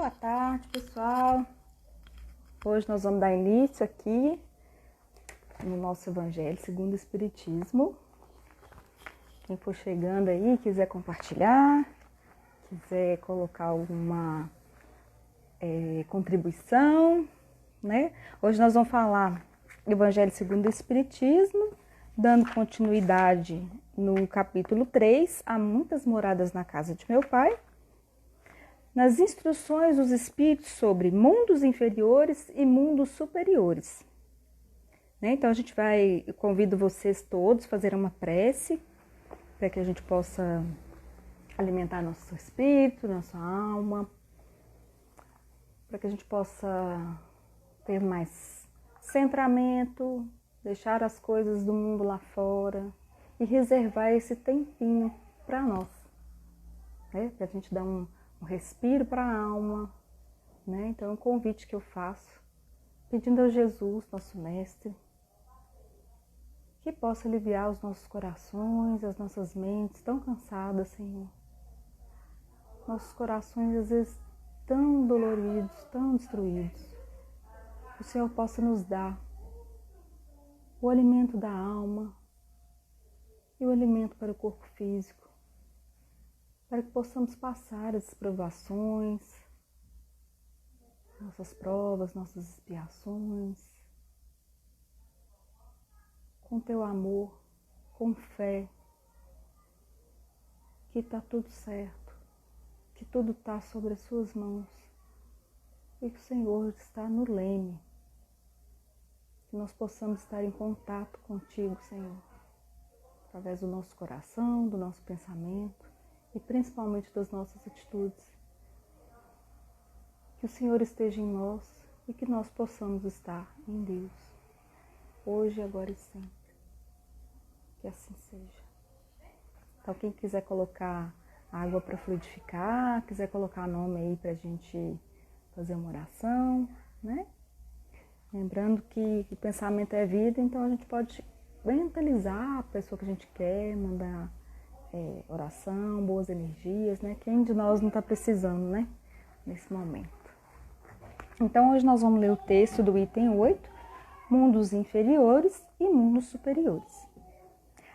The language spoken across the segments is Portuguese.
Boa tarde, pessoal. Hoje nós vamos dar início aqui no nosso Evangelho segundo o Espiritismo. Quem for chegando aí, quiser compartilhar, quiser colocar alguma contribuição, né? Hoje nós vamos falar do Evangelho segundo o Espiritismo, dando continuidade no capítulo 3, Há muitas moradas na casa de meu pai. Nas instruções dos espíritos sobre mundos inferiores e mundos superiores. Então eu convido vocês todos a fazer uma prece para que a gente possa alimentar nosso espírito, nossa alma, para que a gente possa ter mais centramento, deixar as coisas do mundo lá fora e reservar esse tempinho para nós, né? Para a gente dar um respiro para a alma, né? Então é um convite que eu faço, pedindo a Jesus, nosso Mestre, que possa aliviar os nossos corações, as nossas mentes tão cansadas, Senhor. Nossos corações às vezes tão doloridos, tão destruídos. Que o Senhor possa nos dar o alimento da alma e o alimento para o corpo físico, para que possamos passar as provações, nossas provas, nossas expiações, com Teu amor, com fé, que está tudo certo, que tudo está sobre as Suas mãos e que o Senhor está no leme, que nós possamos estar em contato contigo, Senhor, através do nosso coração, do nosso pensamento, e principalmente das nossas atitudes. Que o Senhor esteja em nós e que nós possamos estar em Deus, hoje, agora e sempre. Que assim seja. Então, quem quiser colocar água para fluidificar, quiser colocar nome aí para a gente fazer uma oração, né? Lembrando que o pensamento é vida, então a gente pode mentalizar a pessoa que a gente quer, mandar oração, boas energias, né? Quem de nós não está precisando, né? Nesse momento. Então, hoje nós vamos ler o texto do item 8, mundos inferiores e mundos superiores.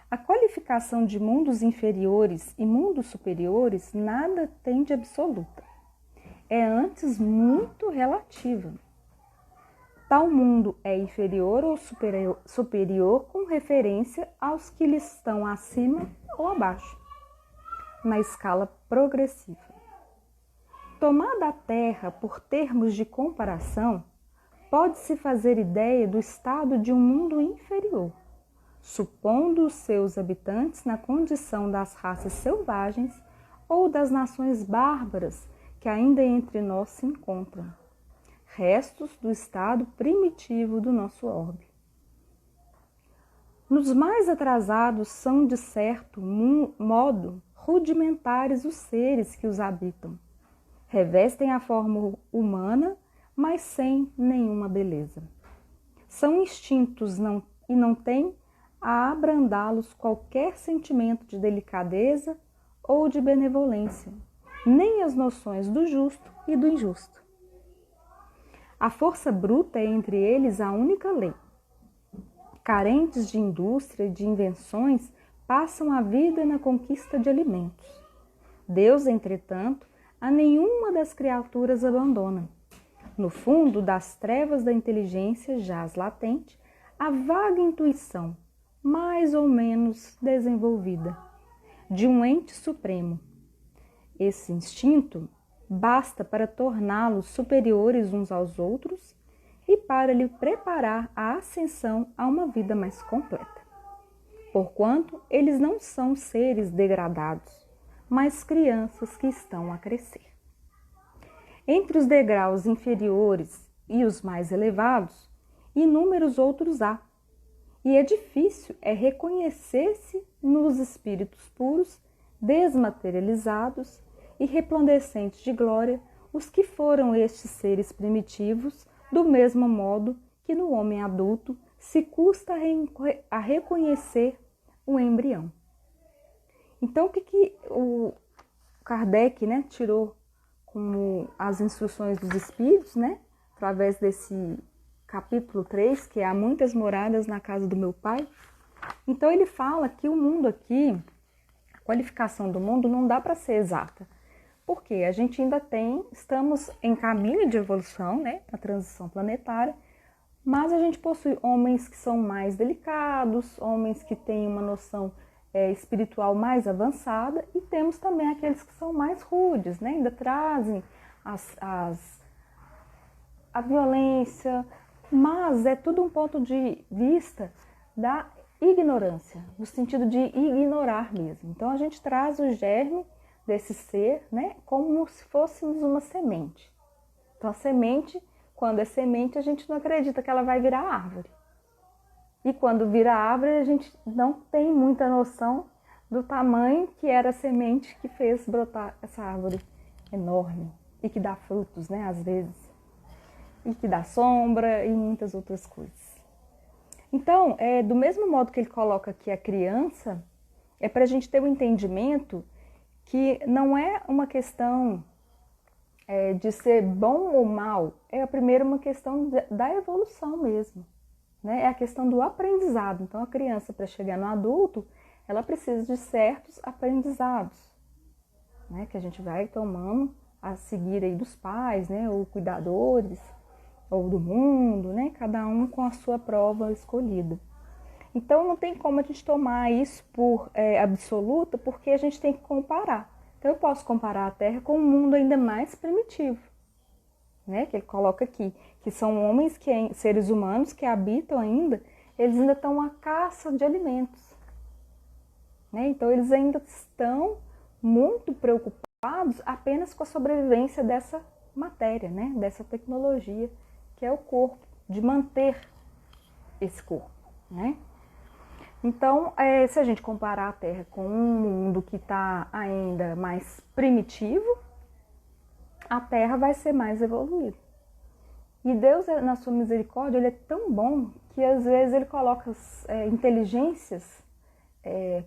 A qualificação de mundos inferiores e mundos superiores nada tem de absoluta. É antes muito relativa. Tal mundo é inferior ou superior com referência aos que lhe estão acima ou abaixo, na escala progressiva. Tomada a Terra por termos de comparação, pode-se fazer ideia do estado de um mundo inferior, supondo os seus habitantes na condição das raças selvagens ou das nações bárbaras que ainda entre nós se encontram, restos do estado primitivo do nosso orbe. Nos mais atrasados são, de certo modo, rudimentares os seres que os habitam. Revestem a forma humana, mas sem nenhuma beleza. São instintos e não têm a abrandá-los qualquer sentimento de delicadeza ou de benevolência, nem as noções do justo e do injusto. A força bruta é entre eles a única lei. Carentes de indústria e de invenções, passam a vida na conquista de alimentos. Deus, entretanto, a nenhuma das criaturas abandona. No fundo das trevas da inteligência jaz latente a vaga intuição, mais ou menos desenvolvida, de um ente supremo. Esse instinto basta para torná-los superiores uns aos outros e para lhe preparar a ascensão a uma vida mais completa. Porquanto eles não são seres degradados, mas crianças que estão a crescer. Entre os degraus inferiores e os mais elevados, inúmeros outros há, e é difícil reconhecer-se nos espíritos puros, desmaterializados e resplandecentes de glória os que foram estes seres primitivos, do mesmo modo que no homem adulto se custa a reconhecer o embrião. Então, o que o Kardec, tirou como as instruções dos Espíritos, né? Através desse capítulo 3, que é Há muitas moradas na casa do meu Pai. Então ele fala que o mundo aqui, a qualificação do mundo não dá para ser exata. Porque a gente ainda estamos em caminho de evolução, né? Na transição planetária, mas a gente possui homens que são mais delicados, homens que têm uma noção espiritual mais avançada, e temos também aqueles que são mais rudes, né? Ainda trazem a violência, mas é tudo um ponto de vista da ignorância, no sentido de ignorar mesmo. Então a gente traz o germe desse ser, né, como se fôssemos uma semente. Então a semente, quando é semente, a gente não acredita que ela vai virar árvore. E quando vira árvore, a gente não tem muita noção do tamanho que era a semente que fez brotar essa árvore enorme e que dá frutos, né, às vezes, e que dá sombra e muitas outras coisas. Então, do mesmo modo que ele coloca aqui a criança, é para a gente ter um entendimento que não é uma questão de ser bom ou mal, é primeiro uma questão da evolução mesmo, né? É a questão do aprendizado. Então, a criança, para chegar no adulto, ela precisa de certos aprendizados, né? Que a gente vai tomando a seguir aí dos pais, né? Ou cuidadores, ou do mundo, né? Cada um com a sua prova escolhida. Então não tem como a gente tomar isso por absoluta, porque a gente tem que comparar. Então eu posso comparar a Terra com um mundo ainda mais primitivo, né? Que ele coloca aqui, que são homens, seres humanos que habitam ainda, eles ainda estão à caça de alimentos, né? Então eles ainda estão muito preocupados apenas com a sobrevivência dessa matéria, né? Dessa tecnologia, que é o corpo, de manter esse corpo, né? Então, se a gente comparar a Terra com um mundo que está ainda mais primitivo, a Terra vai ser mais evoluída. E Deus, na sua misericórdia, ele é tão bom que às vezes ele coloca inteligências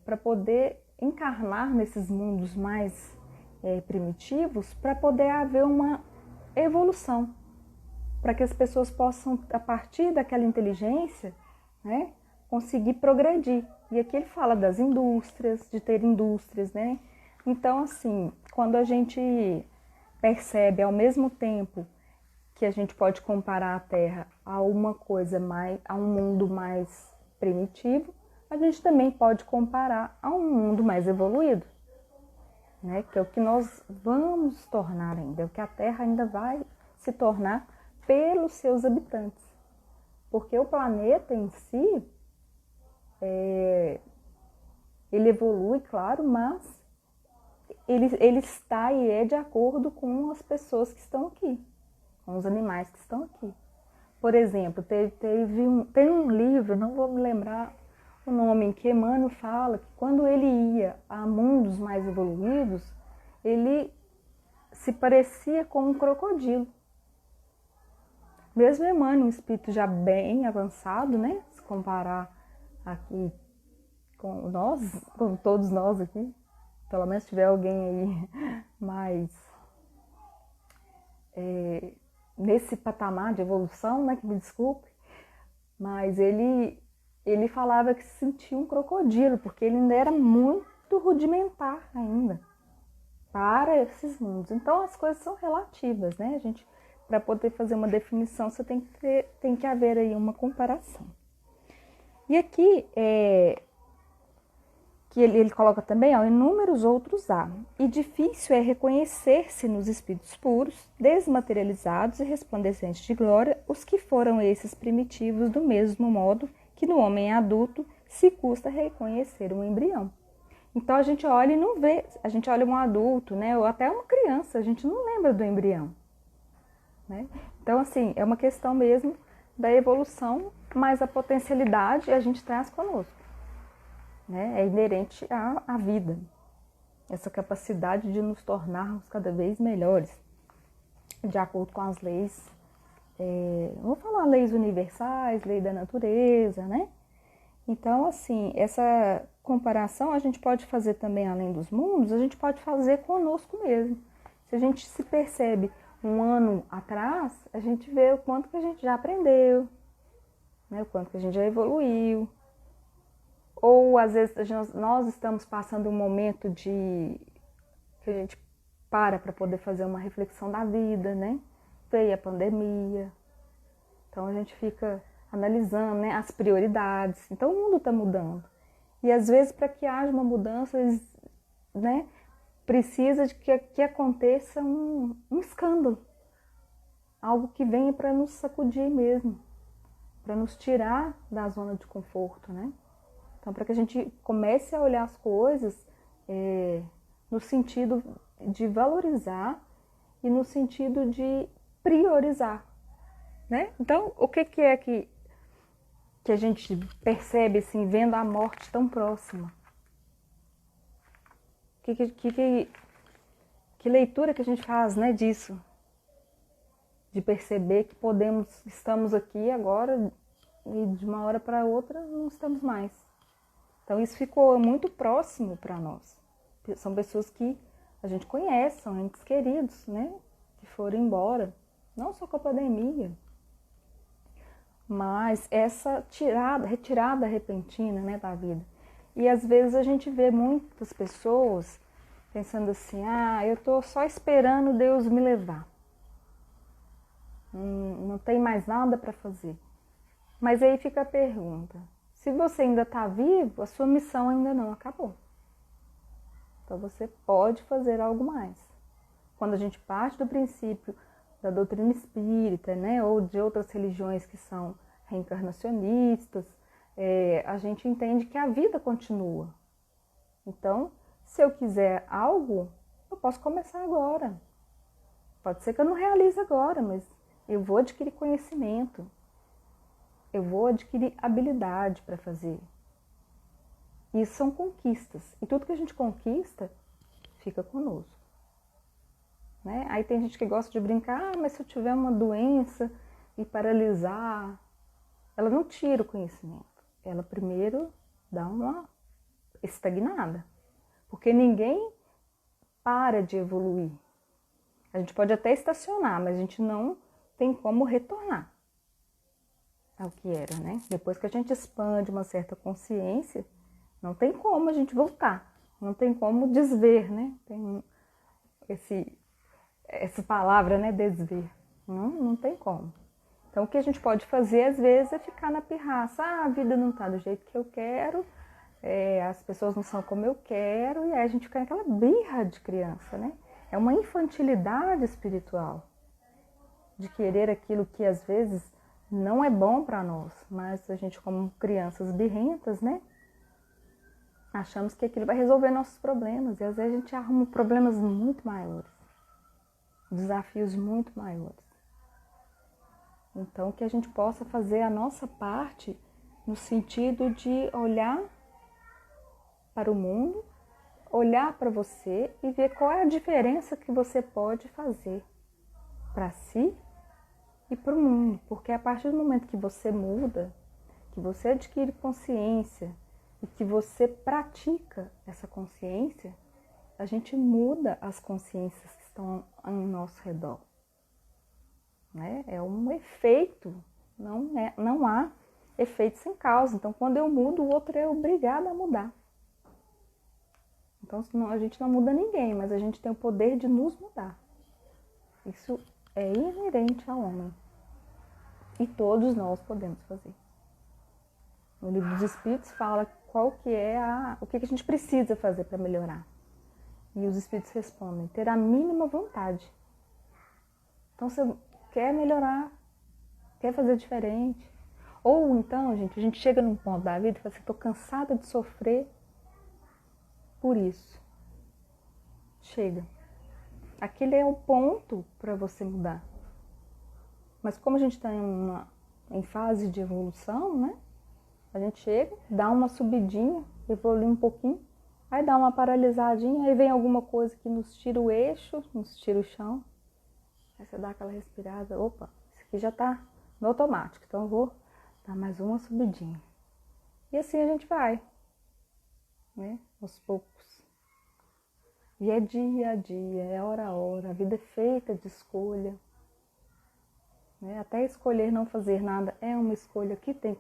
para poder encarnar nesses mundos mais primitivos, para poder haver uma evolução, para que as pessoas possam, a partir daquela inteligência, né, conseguir progredir. E aqui ele fala das indústrias, de ter indústrias, né? Então, assim, quando a gente percebe ao mesmo tempo que a gente pode comparar a Terra a uma coisa mais, a um mundo mais primitivo, a gente também pode comparar a um mundo mais evoluído, né? Que é o que nós vamos tornar ainda, é o que a Terra ainda vai se tornar pelos seus habitantes. Porque o planeta em si, ele evolui, claro, mas ele está e é de acordo com as pessoas que estão aqui, com os animais que estão aqui. Por exemplo, tem um livro, não vou me lembrar o nome, em que Emmanuel fala que quando ele ia a mundos mais evoluídos, ele se parecia com um crocodilo. Mesmo Emmanuel, um espírito já bem avançado, né? Se comparar aqui com nós, com todos nós aqui, pelo menos se tiver alguém aí mais nesse patamar de evolução, né? Que me desculpe, mas ele falava que se sentia um crocodilo, porque ele ainda era muito rudimentar ainda para esses mundos. Então as coisas são relativas, né? A gente, para poder fazer uma definição, você tem que haver aí uma comparação. E aqui, que ele coloca também, inúmeros outros há. E difícil é reconhecer-se nos espíritos puros, desmaterializados e resplandecentes de glória, os que foram esses primitivos, do mesmo modo que no homem adulto se custa reconhecer um embrião. Então a gente olha e não vê, a gente olha um adulto, né, ou até uma criança, a gente não lembra do embrião, né? Então, assim, é uma questão mesmo da evolução, mas a potencialidade a gente traz conosco, né? É inerente à vida, essa capacidade de nos tornarmos cada vez melhores, de acordo com as leis, vamos falar leis universais, lei da natureza, né? Então, assim, essa comparação a gente pode fazer também além dos mundos, a gente pode fazer conosco mesmo. Se a gente se percebe um ano atrás, a gente vê o quanto que a gente já aprendeu, né? O quanto que a gente já evoluiu. Ou às vezes nós estamos passando um momento de que a gente para poder fazer uma reflexão da vida, né? Veio a pandemia, então a gente fica analisando, né, as prioridades. Então o mundo está mudando. E às vezes para que haja uma mudança, né, precisa de que aconteça um escândalo. Algo que venha para nos sacudir mesmo, para nos tirar da zona de conforto, né? Então, para que a gente comece a olhar as coisas no sentido de valorizar e no sentido de priorizar, né? Então, o que é que a gente percebe, assim, vendo a morte tão próxima? Que leitura que a gente faz, né, disso? De perceber que estamos aqui agora e de uma hora para outra não estamos mais. Então isso ficou muito próximo para nós. São pessoas que a gente conhece, são entes queridos, né? Que foram embora. Não só com a pandemia, mas essa retirada repentina, né, da vida. E às vezes a gente vê muitas pessoas pensando assim, eu estou só esperando Deus me levar. Não tem mais nada para fazer. Mas aí fica a pergunta, se você ainda está vivo, a sua missão ainda não acabou. Então você pode fazer algo mais. Quando a gente parte do princípio da doutrina espírita, né, ou de outras religiões que são reencarnacionistas, a gente entende que a vida continua. Então, se eu quiser algo, eu posso começar agora. Pode ser que eu não realize agora, mas eu vou adquirir conhecimento. Eu vou adquirir habilidade para fazer. Isso são conquistas. E tudo que a gente conquista, fica conosco. Né? Aí tem gente que gosta de brincar, mas se eu tiver uma doença e paralisar, ela não tira o conhecimento. Ela primeiro dá uma estagnada. Porque ninguém para de evoluir. A gente pode até estacionar, mas a gente não tem como retornar ao que era, né? Depois que a gente expande uma certa consciência, não tem como a gente voltar, não tem como desver, né? Tem essa palavra, né? Desver. Não tem como. Então, o que a gente pode fazer, às vezes, é ficar na pirraça. A vida não tá do jeito que eu quero, as pessoas não são como eu quero, e aí a gente fica naquela birra de criança, né? É uma infantilidade espiritual de querer aquilo que, às vezes, não é bom para nós, mas a gente, como crianças birrentas, né? Achamos que aquilo vai resolver nossos problemas, e às vezes a gente arruma problemas muito maiores, desafios muito maiores. Então, que a gente possa fazer a nossa parte no sentido de olhar para o mundo, olhar para você e ver qual é a diferença que você pode fazer para si e para o mundo. Porque a partir do momento que você muda, que você adquire consciência e que você pratica essa consciência, a gente muda as consciências que estão ao nosso redor. Né? É um efeito, não há efeito sem causa. Então, quando eu mudo, o outro é obrigado a mudar. Então, a gente não muda ninguém, mas a gente tem o poder de nos mudar. Isso é inerente ao homem. E todos nós podemos fazer. No Livro dos Espíritos fala o que a gente precisa fazer para melhorar. E os Espíritos respondem, ter a mínima vontade. Então, você quer melhorar, quer fazer diferente. Ou então, gente, a gente chega num ponto da vida e fala assim, estou cansada de sofrer por isso. Chega. Aquele é o ponto para você mudar. Mas como a gente está em fase de evolução, né? A gente chega, dá uma subidinha, evolui um pouquinho, aí dá uma paralisadinha, aí vem alguma coisa que nos tira o eixo, nos tira o chão. Aí você dá aquela respirada, opa, isso aqui já está no automático, então eu vou dar mais uma subidinha. E assim a gente vai, né? Aos poucos. E é dia a dia, é hora a hora, a vida é feita de escolha. Né? Até escolher não fazer nada é uma escolha que tem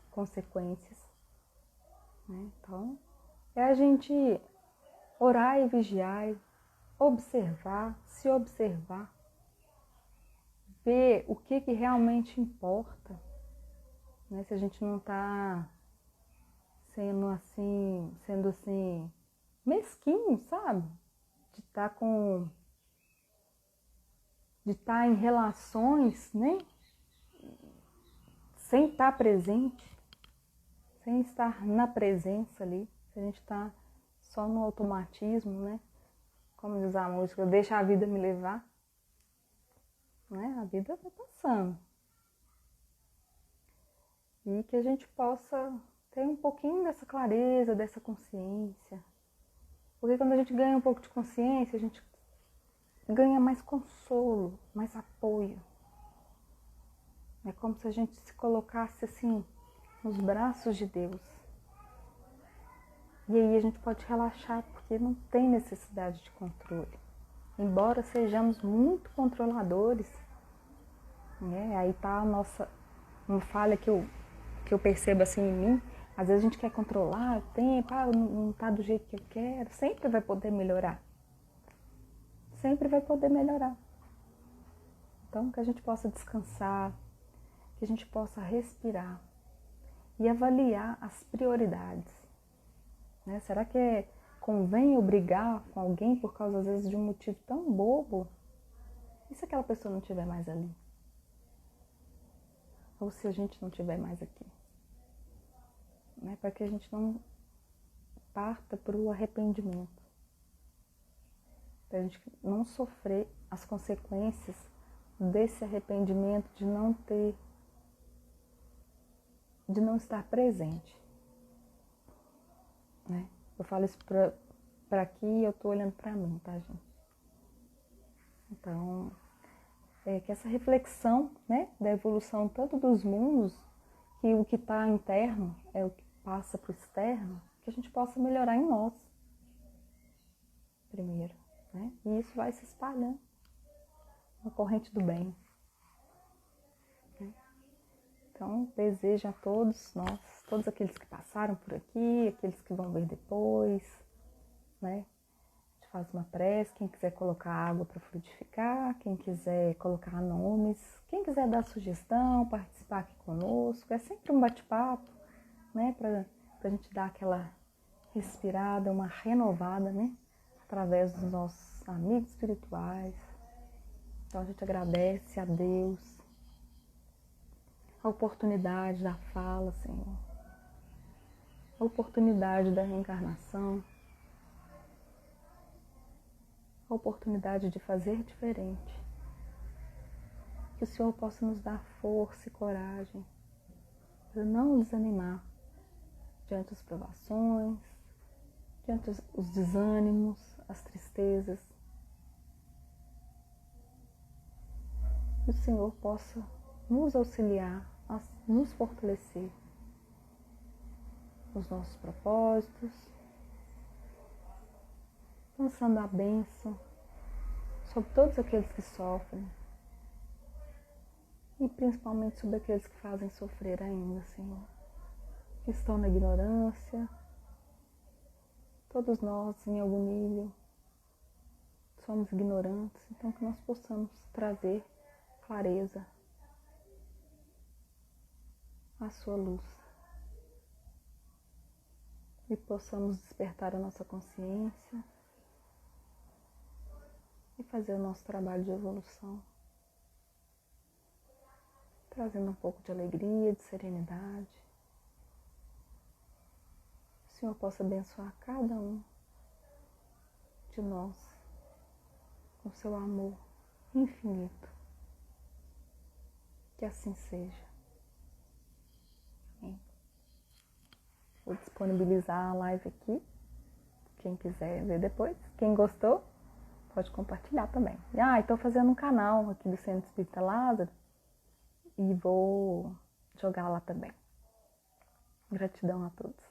consequências. Né? Então, é a gente orar e vigiar, observar, se observar, ver o que realmente importa. Né? Se a gente não está sendo assim, mesquinho, sabe? De estar em relações, né? Sem estar presente, sem estar na presença ali. Se a gente está só no automatismo, né? Como diz a música, deixa a vida me levar. Né? A vida vai passando. E que a gente possa ter um pouquinho dessa clareza, dessa consciência. Porque quando a gente ganha um pouco de consciência, a gente ganha mais consolo, mais apoio. É como se a gente se colocasse assim nos braços de Deus. E aí a gente pode relaxar, porque não tem necessidade de controle. Embora sejamos muito controladores, né? Aí tá a nossa uma falha que eu percebo assim em mim. Às vezes a gente quer controlar o tempo, não tá do jeito que eu quero. Sempre vai poder melhorar. Sempre vai poder melhorar. Então que a gente possa descansar, que a gente possa respirar e avaliar as prioridades. Né? Será que convém eu brigar com alguém por causa, às vezes, de um motivo tão bobo? E se aquela pessoa não estiver mais ali? Ou se a gente não estiver mais aqui? Né? Para que a gente não parta para o arrependimento. Para a gente não sofrer as consequências desse arrependimento de não estar presente. Né? Eu falo isso para aqui e eu tô olhando para mim, tá, gente? Então, que essa reflexão, né, da evolução tanto dos mundos, que o que está interno é o que passa para o externo, que a gente possa melhorar em nós primeiro, né? E isso vai se espalhando, uma corrente do bem. Né? Então, desejo a todos nós, todos aqueles que passaram por aqui, aqueles que vão ver depois, né? A gente faz uma prece, quem quiser colocar água para frutificar, quem quiser colocar nomes, quem quiser dar sugestão, participar aqui conosco, é sempre um bate-papo, né? Para a gente dar aquela respirada, uma renovada, né? Através dos nossos amigos espirituais. Então a gente agradece a Deus a oportunidade da fala, Senhor, a oportunidade da reencarnação, a oportunidade de fazer diferente. Que o Senhor possa nos dar força e coragem para não desanimar diante das provações, diante dos desânimos, as tristezas. Que o Senhor possa nos auxiliar, a nos fortalecer nos nossos propósitos, lançando a bênção sobre todos aqueles que sofrem e principalmente sobre aqueles que fazem sofrer ainda, Senhor, que estão na ignorância. Todos nós, em algum nível, somos ignorantes, então que nós possamos trazer clareza à sua luz e possamos despertar a nossa consciência e fazer o nosso trabalho de evolução, trazendo um pouco de alegria, de serenidade. Que o Senhor possa abençoar cada um de nós com seu amor infinito. Que assim seja. Amém. Vou disponibilizar a live aqui. Quem quiser ver depois. Quem gostou, pode compartilhar também. Estou fazendo um canal aqui do Centro Espírita Lázaro e vou jogar lá também. Gratidão a todos.